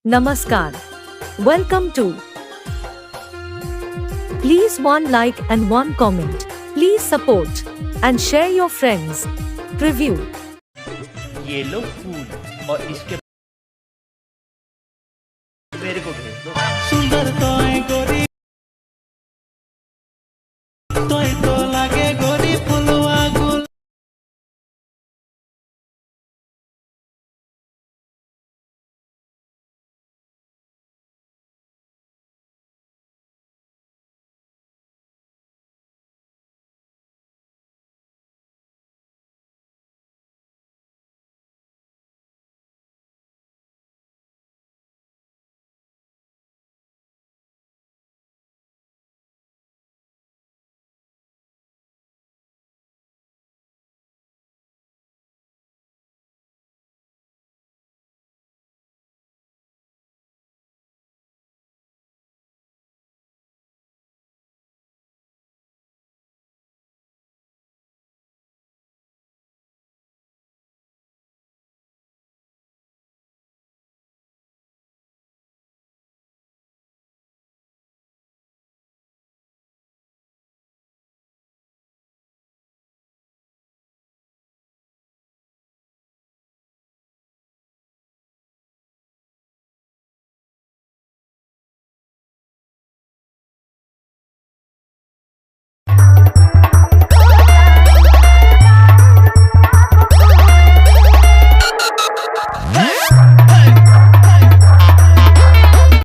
Namaskar. Welcome to. Please one like and one comment. Please support and share your friends. Preview. ये लो फूल और इसके मेरे को भेज दो। सुंदरताएं